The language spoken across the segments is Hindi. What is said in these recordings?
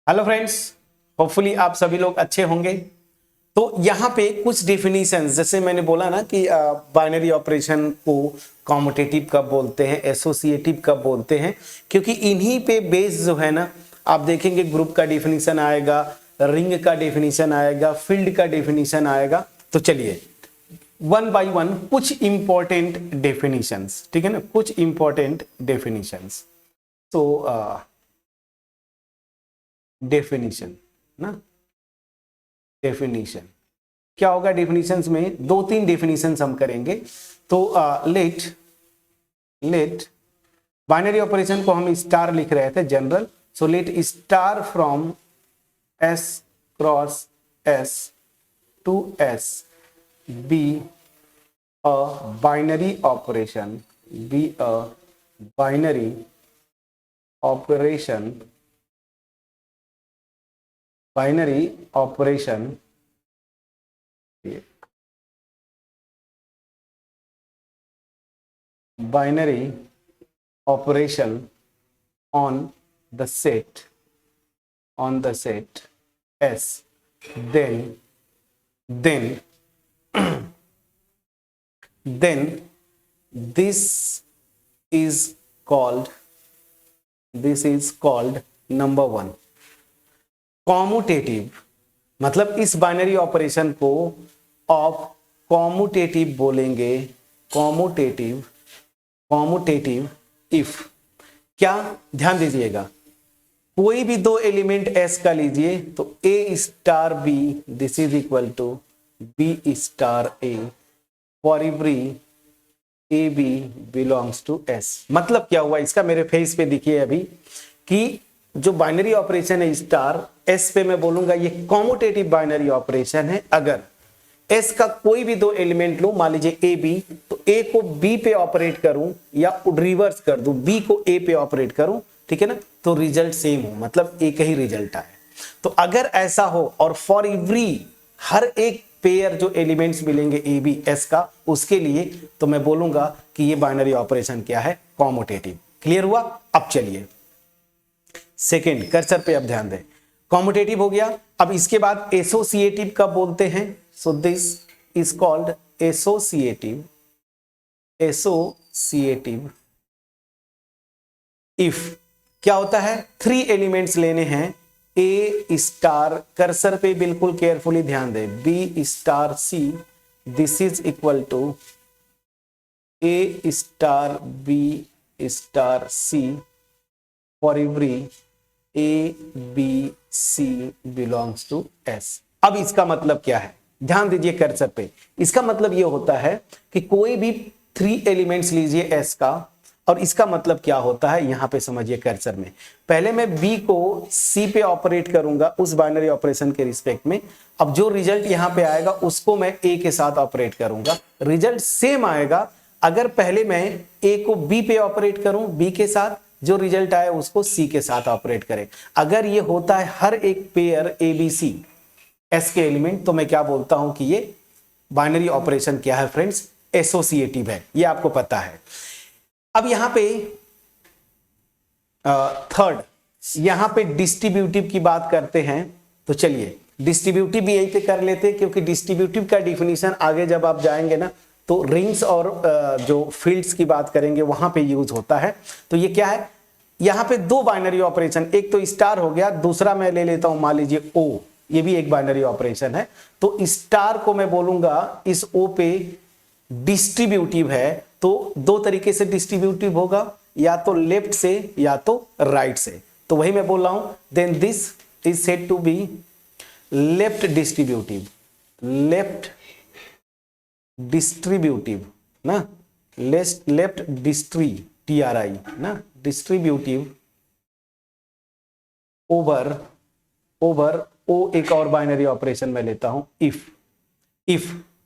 हेलो फ्रेंड्स, होपफुली आप सभी लोग अच्छे होंगे। तो यहाँ पे कुछ डेफिनेशंस, जैसे मैंने बोला ना कि बाइनरी ऑपरेशन को कॉम्यूटेटिव कब बोलते हैं, एसोसिएटिव कब बोलते हैं, क्योंकि इन्हीं पे बेस जो है ना, आप देखेंगे ग्रुप का डेफिनेशन आएगा, रिंग का डेफिनेशन आएगा, फील्ड का डेफिनेशन आएगा। तो चलिए वन बाय वन कुछ इंपॉर्टेंट डेफिनेशंस, ठीक है ना, कुछ इंपॉर्टेंट डेफिनेशंस। तो डेफिनेशन ना, डेफिनेशन क्या होगा? डेफिनेशंस में दो तीन डेफिनेशंस हम करेंगे। तो लेट बाइनरी ऑपरेशन को हम स्टार लिख रहे थे general, so let star from S cross S to S be a binary operation, be a binary operation, binary operation binary operation on the set S, then this is called number one commutative. मतलब इस बाइनरी ऑपरेशन को आप कॉम्यूटेटिव बोलेंगे, कॉम्यूटेटिव इफ, क्या ध्यान दीजिएगा, कोई भी दो एलिमेंट एस का लीजिए तो A star B this is equal to B star A for every A B belongs to S. मतलब क्या हुआ इसका, मेरे फेस पे दिखिए अभी कि जो बाइनरी ऑपरेशन है स्टार एस पे, मैं बोलूंगा ये कॉम्यूटेटिव बाइनरी ऑपरेशन है। अगर एस का कोई भी दो एलिमेंट लो, मान लीजिए ए बी, तो ए को बी पे ऑपरेट करूं या रिवर्स कर दूं, बी को ए पे ऑपरेट करूं, ठीक है ना, तो रिजल्ट सेम हो, मतलब एक ही रिजल्ट आए। तो अगर ऐसा हो और फॉर एवरी, हर एक पेयर जो एलिमेंट्स मिलेंगे ए बी एस का, उसके लिए तो मैं बोलूंगा कि ये बाइनरी ऑपरेशन क्या है, कॉम्यूटेटिव। क्लियर हुआ? अब चलिए सेकेंड कर्सर पे अब ध्यान दें। कॉम्यूटेटिव हो गया, अब इसके बाद एसोसिएटिव कब बोलते हैं? So this is called associative if क्या होता है, थ्री एलिमेंट्स लेने हैं, ए स्टार, कर्सर पे बिल्कुल केयरफुली ध्यान दें, b star C this is equal to A star B star c for every A B C belongs to S. अब इसका मतलब क्या है, ध्यान दीजिए कर्सर पे। इसका मतलब यह होता है कि कोई भी थ्री एलिमेंट्स लीजिए एस का, और इसका मतलब क्या होता है यहां पे समझिए कर्सर में। पहले मैं बी को सी पे ऑपरेट करूंगा उस बाइनरी ऑपरेशन के रिस्पेक्ट में, अब जो रिजल्ट यहां पे आएगा उसको मैं ए के साथ ऑपरेट करूंगा, रिजल्ट सेम आएगा। अगर पहले मैं ए को बी पे ऑपरेट करूं बी के साथ, जो रिजल्ट आए उसको सी के साथ ऑपरेट करें। अगर ये होता है हर एक pair a B c S के एलिमेंट, तो मैं क्या बोलता हूं कि ये बाइनरी ऑपरेशन क्या है फ्रेंड्स, एसोसिएटिव है, ये आपको पता है। अब यहां पे थर्ड, यहां पे डिस्ट्रीब्यूटिव की बात करते हैं। तो चलिए डिस्ट्रीब्यूटिव भी यहीं पे कर लेते हैं, क्योंकि डिस्ट्रीब्यूटिव का डिफिनीशन आगे जब आप जाएंगे ना, तो रिंग्स और जो फील्ड्स की बात करेंगे वहां पे यूज होता है। तो ये क्या है, यहां पे दो बाइनरी ऑपरेशन, एक तो स्टार हो गया, दूसरा मैं ले लेता हूं मान लीजिए ओ, ये भी एक बाइनरी ऑपरेशन है। तो स्टार को मैं बोलूंगा इस ओ पे डिस्ट्रीब्यूटिव है, तो दो तरीके से डिस्ट्रीब्यूटिव होगा, या तो लेफ्ट से या तो राइट से। तो वही मैं बोल रहा हूं, then this is said to be left distributive, left distributive ना, लेफ्ट डिस्ट्री TRI ना, डिस्ट्रीब्यूटिव ओवर ओ। एक और बाइनरी ऑपरेशन मैं लेता हूं इफ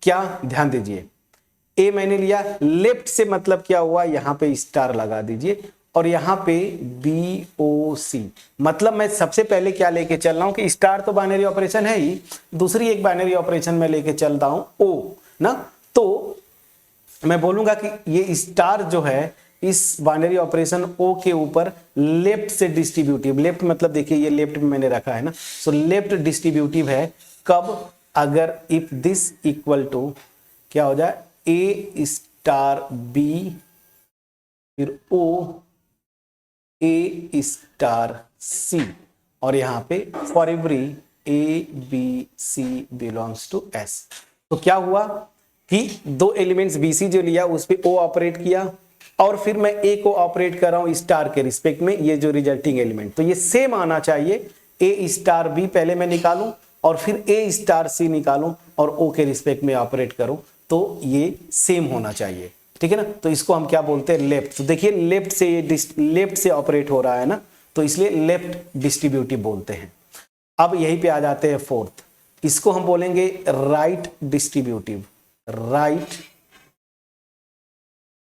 क्या, ध्यान दीजिए, ए मैंने लिया, लेफ्ट से मतलब क्या हुआ, यहां पे स्टार लगा दीजिए, और यहां पे BOC, मतलब मैं सबसे पहले क्या लेके चल रहा हूं कि स्टार तो बाइनरी ऑपरेशन है ही, दूसरी एक बाइनरी ऑपरेशन मैं लेके चलता हूं ओ ना। तो मैं बोलूंगा कि ये स्टार जो है इस बाइनरी ऑपरेशन ओ के ऊपर लेफ्ट से डिस्ट्रीब्यूटिव, लेफ्ट मतलब देखिए ये लेफ्ट में मैंने रखा है ना, सो लेफ्ट डिस्ट्रीब्यूटिव है कब, अगर इफ दिस इक्वल टू क्या हो जाए ए स्टार बी फिर ओ ए स्टार सी, और यहां पे for every A B C belongs to S. तो क्या हुआ कि दो एलिमेंट्स बी सी जो लिया उस पे ओ ऑपरेट किया और फिर मैं ए को ऑपरेट कर रहा हूं स्टार के रिस्पेक्ट में, ये जो रिजल्टिंग एलिमेंट, तो ये सेम आना चाहिए, ए स्टार बी पहले मैं निकालूं और फिर ए स्टार सी निकालूं और ओ के रिस्पेक्ट में ऑपरेट करूं, तो ये सेम होना चाहिए, ठीक है ना। तो इसको हम क्या बोलते हैं, लेफ्ट। तो देखिए लेफ्ट से ये लेफ्ट से ऑपरेट हो रहा है ना, तो इसलिए लेफ्ट डिस्ट्रीब्यूटिव बोलते हैं। अब यहीं पे आ जाते हैं फोर्थ, इसको हम बोलेंगे right distributive, right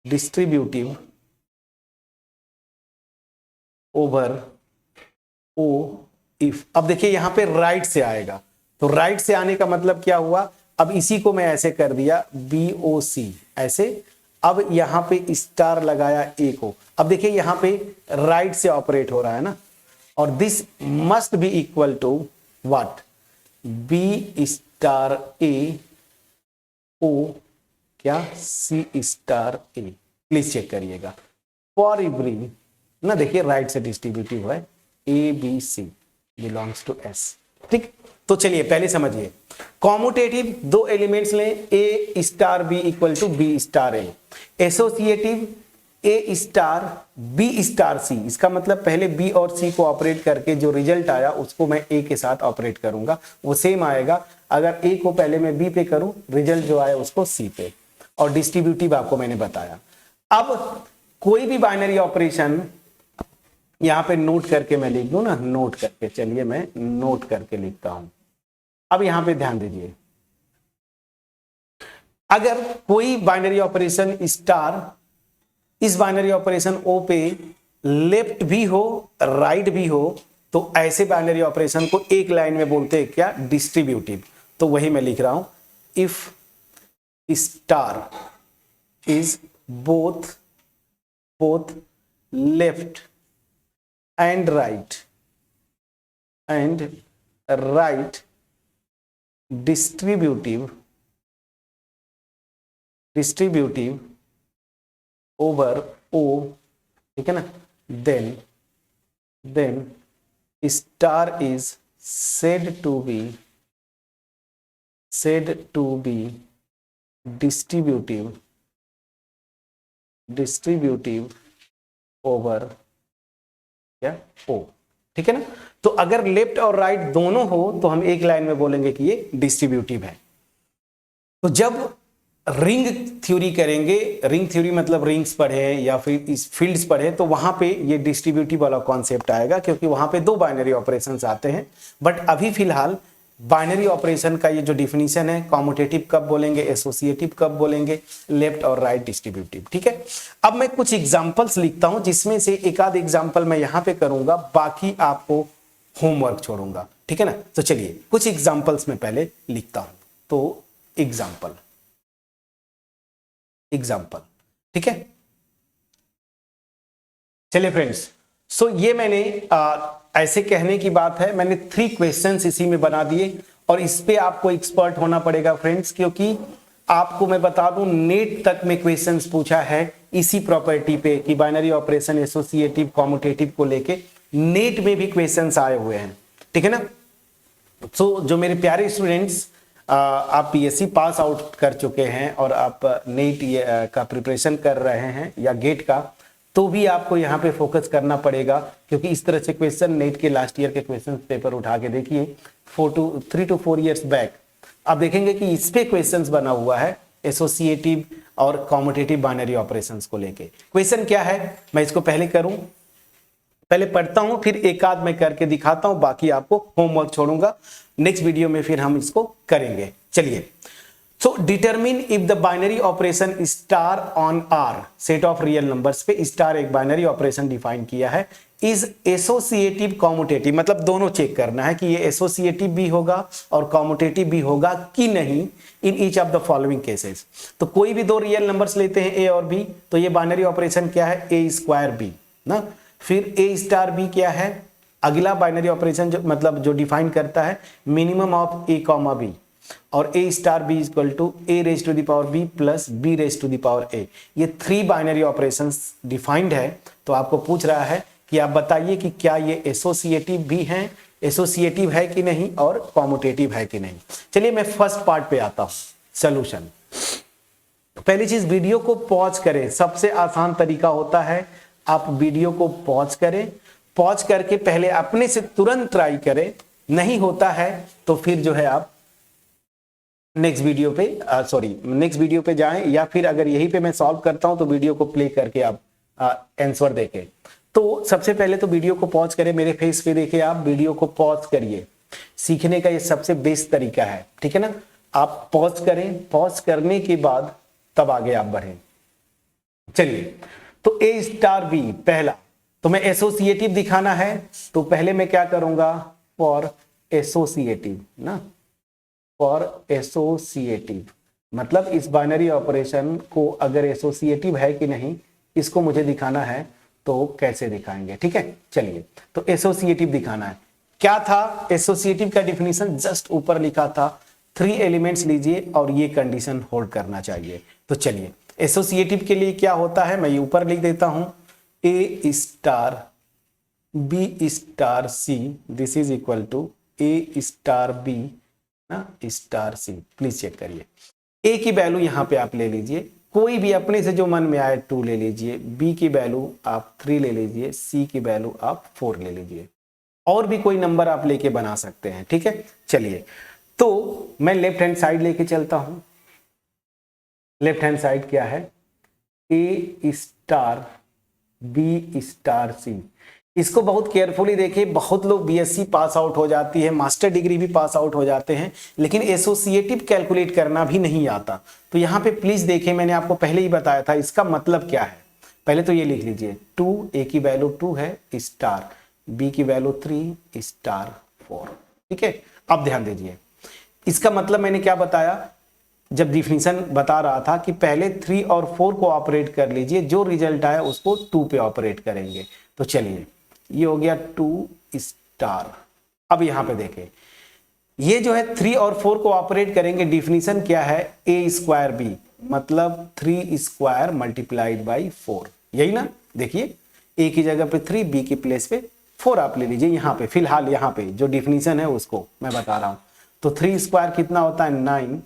distributive over O if. अब देखिए यहां पे राइट से आएगा, तो राइट से आने का मतलब क्या हुआ, अब इसी को मैं ऐसे कर दिया बी ओ सी ऐसे, अब यहां पे स्टार लगाया ए को, अब देखिए यहां पे राइट से ऑपरेट हो रहा है ना, और this must be equal to what, B star A O क्या C star A. Please check करिएगा फॉर एवरी ना, देखिए राइट से डिस्ट्रीब्यूटिव है A B C belongs to S, ठीक। तो चलिए पहले समझिए, कॉम्यूटेटिव दो एलिमेंट्स लें A star B equal to B star A, associative A star B star C, इसका मतलब पहले बी और सी को ऑपरेट करके जो रिजल्ट आया उसको मैं ए के साथ ऑपरेट करूंगा, वो सेम आएगा अगर ए को पहले मैं बी पे करूं, रिजल्ट जो आया उसको सी पे, और डिस्ट्रीब्यूटिव आपको मैंने बताया। अब कोई भी बाइनरी ऑपरेशन यहां पे नोट करके मैं लिख दूं ना, नोट करके, चलिए मैं नोट करके लिखता हूं। अब यहां पे ध्यान दीजिए, अगर कोई बाइनरी ऑपरेशन स्टार इस बाइनरी ऑपरेशन ओ पे लेफ्ट भी हो राइट भी हो, तो ऐसे बाइनरी ऑपरेशन को एक लाइन में बोलते हैं क्या, डिस्ट्रीब्यूटिव। तो वही मैं लिख रहा हूं, if star is both left and right distributive over O, ठीक है ना, then star is said to be distributive over क्या ओ, ठीक है ना। तो अगर लेफ्ट और राइट दोनों हो तो हम एक लाइन में बोलेंगे कि ये डिस्ट्रीब्यूटिव है। तो जब रिंग थ्योरी करेंगे, रिंग थ्योरी मतलब रिंग्स पढ़े या फिर इस फील्ड्स पढ़े, तो वहां पे ये डिस्ट्रीब्यूटिव वाला कॉन्सेप्ट आएगा, क्योंकि वहां पे दो बाइनरी ऑपरेशंस आते हैं। बट अभी फिलहाल बाइनरी ऑपरेशन का ये जो डिफिनीशन है, कॉम्यूटेटिव कब बोलेंगे, एसोसिएटिव कब बोलेंगे, लेफ्ट और राइट डिस्ट्रीब्यूटिव, ठीक है। अब मैं कुछ एग्जांपल्स लिखता हूं, जिसमें से एक आध एग्जांपल मैं यहां पे करूंगा, बाकी आपको होमवर्क छोड़ूंगा, ठीक है ना। तो चलिए कुछ एग्जांपल्स में पहले लिखता हूं। तो एग्जांपल, ठीक है। चलिए फ्रेंड्स, सो ये मैंने ऐसे कहने की बात है, मैंने 3 क्वेश्चंस इसी में बना दिए, और इस पे आपको एक्सपर्ट होना पड़ेगा फ्रेंड्स, क्योंकि आपको मैं बता दूं नेट तक में क्वेश्चंस पूछा है इसी प्रॉपर्टी पे कि बाइनरी ऑपरेशन, एसोसिएटिव, कॉम्यूटेटिव को लेके नेट में भी क्वेश्चंस आए हुए हैं, ठीक है ना। सो जो मेरे प्यारे स्टूडेंट्स, आप पीएससी पास आउट कर चुके हैं और आप नेट का प्रिपरेशन कर रहे हैं या गेट का, तो भी आपको यहाँ पे फोकस करना पड़ेगा, क्योंकि इस तरह से क्वेश्चन नेट के लास्ट ईयर के क्वेश्चन पेपर उठा के देखिए 3 to 4 years बैक, आप देखेंगे कि इस पे क्वेश्चन बना हुआ है एसोसिएटिव और कॉम्यूटेटिव बाइनरी ऑपरेशंस को लेके। क्वेश्चन क्या है, मैं इसको पहले पढ़ता हूं, फिर एक आध मैं करके दिखाता हूं, बाकी आपको होमवर्क छोड़ूंगा, नेक्स्ट वीडियो में फिर हम इसको करेंगे। चलिए, so determine if the binary operation star on R set of real numbers पे, स्टार एक बाइनरी ऑपरेशन डिफाइन किया है, इज एसोसिएटिव कॉम्यूटेटिव, मतलब दोनों चेक करना है कि ये एसोसिएटिव भी होगा और कॉम्यूटेटिव भी होगा कि नहीं in each of the following cases. तो कोई भी दो रियल नंबर्स लेते हैं ए और बी, तो ये बाइनरी ऑपरेशन क्या है, ए स्क्वायर बी ना। फिर ए स्टार बी क्या है, अगला बाइनरी ऑपरेशन जो मतलब जो डिफाइन करता है minimum of A comma B, और A star B equal to A raise to the power B plus B raise to the power A. ये 3 बाइनरी ऑपरेशंस डिफाइंड है। तो आपको पूछ रहा है कि आप बताइए कि क्या ये एसोसिएटिव भी हैं, एसोसिएटिव है कि नहीं और कॉम्यूटेटिव है कि नहीं। चलिए मैं फर्स्ट पार्ट पे आता हूं, सॉल्यूशन। पहली चीज, वीडियो को पॉज करें, सबसे आसान तरीका होता है आप वीडियो को पॉज करें, पॉज करके पहले अपने से तुरंत ट्राई करें, नहीं होता है तो फिर जो है आप नेक्स्ट वीडियो पे जाएं, या फिर अगर यहीं पे मैं सॉल्व करता हूं तो वीडियो को प्ले करके आप आंसर देखें। तो सबसे पहले तो वीडियो को पॉज करें, मेरे फेस पे देखिए, आप वीडियो को पॉज करिए, सीखने का ये सबसे बेस्ट तरीका है, ठीक है ना। आप पॉज करें, पॉज करने के बाद तब आगे आप बढ़ें। चलिए, तो ए स्टार बी पहला, तो मैं एसोसिएटिव दिखाना है तो पहले मैं क्या करूंगा, फॉर एसोसिएटिव ना, फॉर एसोसिएटिव मतलब इस बाइनरी ऑपरेशन को अगर एसोसिएटिव है कि नहीं इसको मुझे दिखाना है, तो कैसे दिखाएंगे, ठीक है। चलिए, तो एसोसिएटिव दिखाना है। क्या था एसोसिएटिव का डिफिनीशन, जस्ट ऊपर लिखा था 3 एलिमेंट्स लीजिए और ये कंडीशन होल्ड करना चाहिए। तो चलिए, एसोसिएटिव के लिए क्या होता है, मैं ये ऊपर लिख देता हूं, A star B star C, this is equal to A star B ना स्टार सी। प्लीज चेक करिए, ए की वैल्यू यहां पे आप ले लीजिए, कोई भी अपने से जो मन में आए 2 ले लीजिए, बी की वैल्यू आप 3 ले लीजिए, सी की वैल्यू आप 4 ले लीजिए, और भी कोई नंबर आप लेके बना सकते हैं, ठीक है। चलिए, तो मैं लेफ्ट हैंड साइड लेके चलता हूं। लेफ्ट हैंड साइड क्या है, ए स्टार बी स्टार सी। इसको बहुत केयरफुली देखिए, बहुत लोग बीएससी पास आउट हो जाती है, मास्टर डिग्री भी पास आउट हो जाते हैं, लेकिन एसोसिएटिव कैलकुलेट करना भी नहीं आता। तो यहाँ पे प्लीज देखिए, मैंने आपको पहले ही बताया था इसका मतलब क्या है। पहले तो ये लिख लीजिए, 2 ए की वैल्यू 2 है स्टार, बी की वैल्यू 3 स्टार 4, ठीक है। अब ध्यान दीजिए, इसका मतलब मैंने क्या बताया, जब डिफिनीशन बता रहा था कि पहले 3 और 4 को ऑपरेट कर लीजिए, जो रिजल्ट आया उसको 2 पे ऑपरेट करेंगे। तो चलिए, ये हो गया 2 स्टार। अब यहां पे देखें, ये जो है 3 और 4 को ऑपरेट करेंगे, डिफिनीशन क्या है, ए स्क्वायर बी मतलब 3 स्क्वायर मल्टीप्लाइड बाई 4, यही ना। देखिए, ए की जगह पे 3, बी की प्लेस पे 4 आप ले लीजिए, यहां पे फिलहाल यहाँ पे जो डिफिनीशन है उसको मैं बता रहा हूं। तो 3 स्क्वायर कितना होता है, 9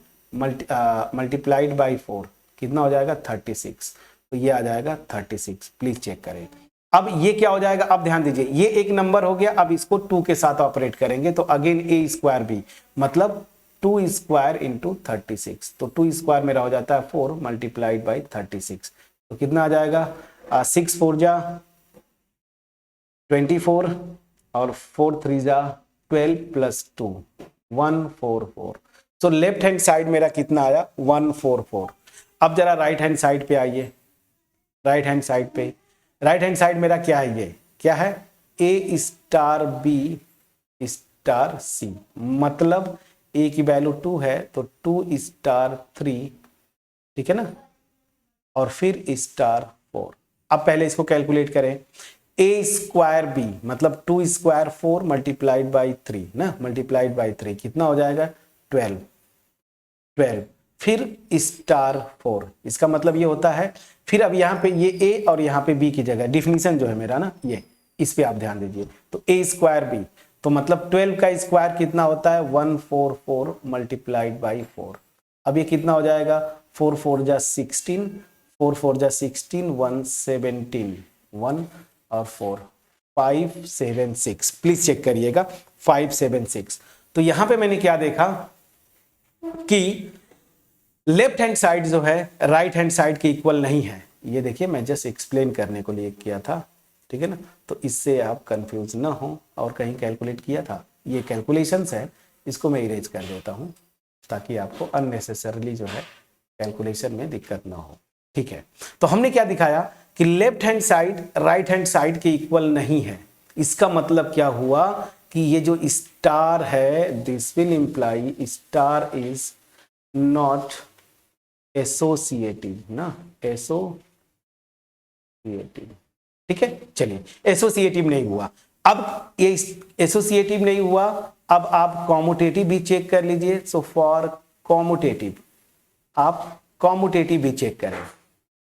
मल्टीप्लाइड बाई 4 कितना हो जाएगा, 36। तो ये आ जाएगा 36, प्लीज चेक करें। अब ये क्या हो जाएगा, अब ध्यान दीजिए, ये एक नंबर हो गया, अब इसको 2 के साथ ऑपरेट करेंगे, तो अगेन ए स्क्वायर बी मतलब 2 स्क्वायर इंटू 36। तो 2 स्क्वायर मेरा हो जाता है 4 मल्टीप्लाइड बाई 36। तो कितना आ जाएगा, 6 4 जा 24 और 4 3 जा 12 प्लस 2 144। तो लेफ्ट हैंड साइड मेरा कितना आया, 144। अब जरा राइट हैंड साइड पे आइए, राइट हैंड साइड पे, राइट हैंड साइड मेरा क्या है, ये क्या है, ए स्टार बी स्टार सी मतलब ए की वैल्यू 2 है तो 2 स्टार 3, ठीक है ना, और फिर स्टार 4। अब पहले इसको कैलकुलेट करें, ए स्क्वायर बी मतलब 2 स्क्वायर 4 मल्टीप्लाइड बाई 3 ना, मल्टीप्लाइड बाई 3 कितना हो जाएगा, 12 फिर स्टार 4, इसका मतलब ये होता है। फिर अब यहाँ पे ये ए और यहाँ पे बी की जगह डिफिनीशन जो है मेरा ना, ये इस पे आप ध्यान दीजिए, तो ए स्क्वायर बी तो मतलब 12 का स्क्वायर कितना होता है, 144 मल्टीप्लाइड बाई 4। अब ये कितना हो जाएगा, 4 4 जा 16, 4 4 जा 16, 117 1 और 4 576। प्लीज चेक करिएगा 576। तो यहां पे मैंने क्या देखा कि लेफ्ट हैंड साइड जो है राइट हैंड साइड के इक्वल नहीं है। ये देखिए, मैं जस्ट एक्सप्लेन करने को लिए किया था, ठीक है ना, तो इससे आप कंफ्यूज ना हो। और कहीं कैलकुलेट किया था, ये कैलकुलेशंस है, इसको मैं इरेज कर देता हूं ताकि आपको अननेसेसरली जो है कैलकुलेशन में दिक्कत ना हो, ठीक है। तो हमने क्या दिखाया कि left hand side right hand side के इक्वल नहीं है। इसका मतलब क्या हुआ कि ये जो स्टार है, this will imply star is not associative ना, एसोसिएटिव। ठीक है, चलिए एसोसिएटिव नहीं हुआ। अब ये एसोसिएटिव नहीं हुआ, अब आप कॉम्यूटेटिव भी चेक कर लीजिए। सो फॉर कॉम्यूटेटिव आप कॉम्यूटेटिव भी चेक करें।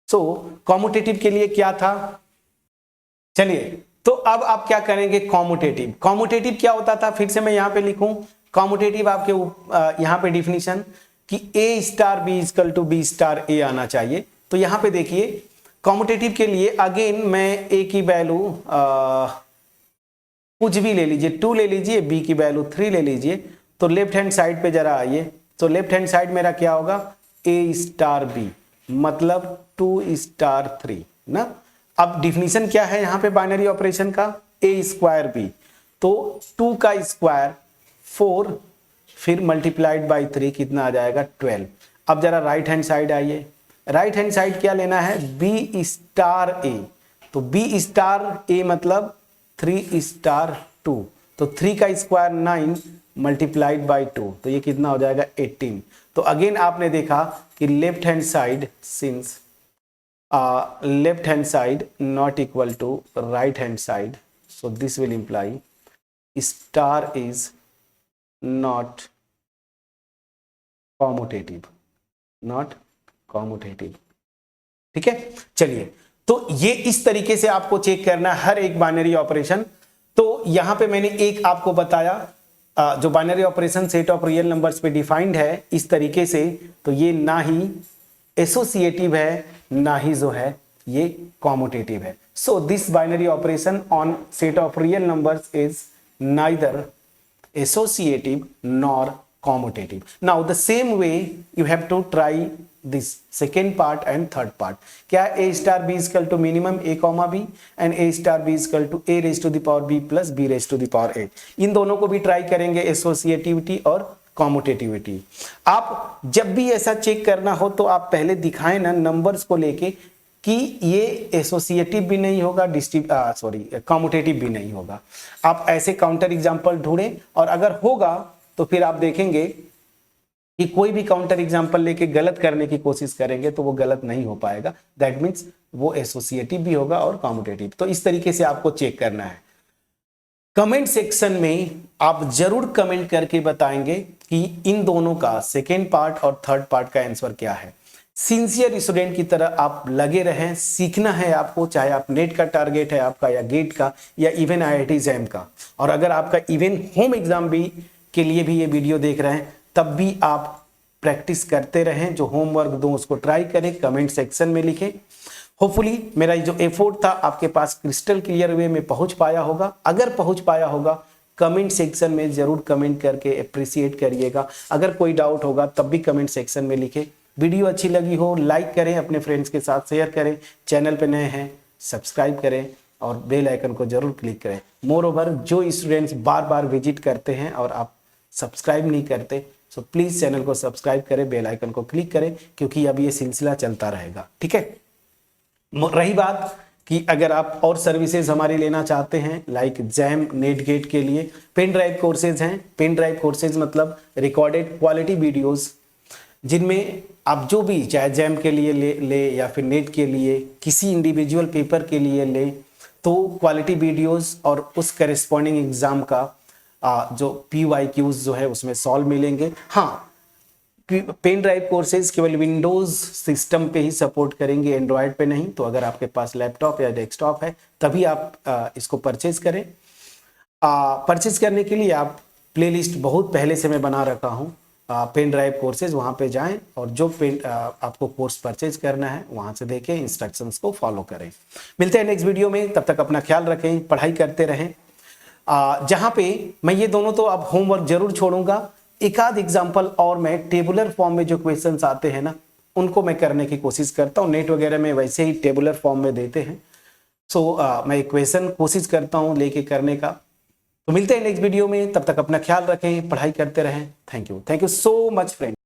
सो कॉम्यूटेटिव के लिए क्या था, चलिए तो अब आप क्या करेंगे, कॉम्यूटेटिव। कॉम्यूटेटिव क्या होता था, फिर से मैं यहां पे लिखूं कॉम्यूटेटिव, आपके यहां पे डिफिनीशन कि A star B equal to B star A आना चाहिए। तो यहां पे देखिए कॉम्यूटेटिव के लिए अगेन मैं ए की वैल्यू कुछ भी ले लीजिए, 2 ले लीजिए, बी की वैल्यू 3 ले लीजिए। तो लेफ्ट हैंड साइड पे जरा आइए, तो लेफ्ट हैंड साइड मेरा क्या होगा, ए स्टार बी मतलब 2 स्टार 3 ना। अब डिफिनीशन क्या है यहाँ पे बाइनरी ऑपरेशन का, ए स्क्वायर बी, तो 2 का स्क्वायर 4 फिर मल्टीप्लाइड बाई 3 कितना आ जाएगा 12। अब जरा राइट हैंड साइड आइए, राइट हैंड साइड क्या लेना है, बी स्टार ए, तो बी स्टार ए मतलब 3 स्टार 2, तो 3 का स्क्वायर 9 मल्टीप्लाइड बाई 2, तो ये कितना हो जाएगा 18। तो अगेन आपने देखा कि left hand side since left hand side not equal to right hand side, so this will imply star is not commutative, not commutative। ठीक है, चलिए तो ये इस तरीके से आपको चेक करना हर एक बाइनरी ऑपरेशन। तो यहां पे मैंने एक आपको बताया जो binary operation set of real numbers पे डिफाइंड है इस तरीके से, तो ये ना ही एसोसिएटिव है ना ही जो है ये कॉम्यूटेटिव है। So this binary operation on set of real numbers is neither associative nor commutative. Now the same way you have to try this second part and third part. क्या a star b is equal to minimum a comma b and a star b is equal to a raised to the power b plus b raised to the power a। इन दोनों को भी ट्राई करेंगे, एसोसिएटिविटी और कॉम्यूटेटिविटी। आप जब भी ऐसा चेक करना हो तो आप पहले दिखाएं ना नंबर्स को लेके कि ये एसोसिएटिव भी नहीं होगा, कॉम्यूटेटिव भी नहीं होगा। आप ऐसे काउंटर एग्जांपल ढूंढें और अगर होगा तो फिर आप देखेंगे कि कोई भी काउंटर एग्जांपल लेके गलत करने की कोशिश करेंगे तो वो गलत नहीं हो पाएगा। दैट मीन्स वो एसोसिएटिव भी होगा और कॉम्यूटेटिव। तो इस तरीके से आपको चेक करना है। कमेंट सेक्शन में आप जरूर कमेंट करके बताएंगे कि इन दोनों का सेकेंड पार्ट और थर्ड पार्ट का आंसर क्या है। सिंसियर स्टूडेंट की तरह आप लगे रहें, सीखना है आपको, चाहे आप नेट का टारगेट है आपका या गेट का या इवन IIT जैम का। और अगर आपका इवन होम एग्जाम भी के लिए भी ये वीडियो देख रहे हैं तब भी आप प्रैक्टिस करते रहें, जो होमवर्क दो उसको ट्राई करें, कमेंट सेक्शन में लिखें। होपफुली मेरा जो एफर्ट था आपके पास क्रिस्टल क्लियर वे में पहुंच पाया होगा। अगर पहुंच पाया होगा कमेंट सेक्शन में जरूर कमेंट करके अप्रिशिएट करिएगा। अगर कोई डाउट होगा तब भी कमेंट सेक्शन में लिखें। वीडियो अच्छी लगी हो लाइक करें, अपने फ्रेंड्स के साथ शेयर करें, चैनल पे नए हैं सब्सक्राइब करें और बेल आइकन को जरूर क्लिक करें। मोर ओवर जो स्टूडेंट्स बार बार विजिट करते हैं और आप सब्सक्राइब नहीं करते, सो प्लीज़ चैनल को सब्सक्राइब करें, बेल आइकन को क्लिक करें, क्योंकि अब ये सिलसिला चलता रहेगा। ठीक है, रही बात कि अगर आप और सर्विसेज हमारी लेना चाहते हैं लाइक जैम नेट गेट के लिए पेन ड्राइव कोर्सेज हैं। पेन ड्राइव कोर्सेज मतलब रिकॉर्डेड क्वालिटी वीडियोस जिनमें आप जो भी चाहे जैम के लिए ले या फिर नेट के लिए किसी इंडिविजुअल पेपर के लिए ले, तो क्वालिटी वीडियोस और उस करेस्पॉन्डिंग एग्जाम का जो PYQs जो है उसमें सॉल्व मिलेंगे। हाँ, पेन ड्राइव कोर्सेज केवल विंडोज सिस्टम पे ही सपोर्ट करेंगे, एंड्रॉयड पे नहीं। तो अगर आपके पास लैपटॉप या डेस्कटॉप है तभी आप इसको परचेज करें। परचेज करने के लिए आप प्लेलिस्ट बहुत पहले से मैं बना रखा हूँ, पेन ड्राइव कोर्सेज, वहाँ पे जाएं और जो आपको कोर्स परचेज करना है वहाँ से देखें, इंस्ट्रक्शंस को फॉलो करें। मिलते हैं नेक्स्ट वीडियो में, तब तक अपना ख्याल रखें, पढ़ाई करते रहें। जहाँ पे मैं ये दोनों तो अब होमवर्क जरूर छोड़ूंगा, एक आध एग्जाम्पल और मैं टेबुलर फॉर्म में जो क्वेश्चंस आते हैं ना उनको मैं करने की कोशिश करता हूँ। नेट वगैरह में वैसे ही टेबुलर फॉर्म में देते हैं, सो मैं क्वेश्चन कोशिश करता हूँ लेके करने का। तो मिलते हैं नेक्स्ट वीडियो में, तब तक अपना ख्याल रखें, पढ़ाई करते रहें। Thank you so much friend.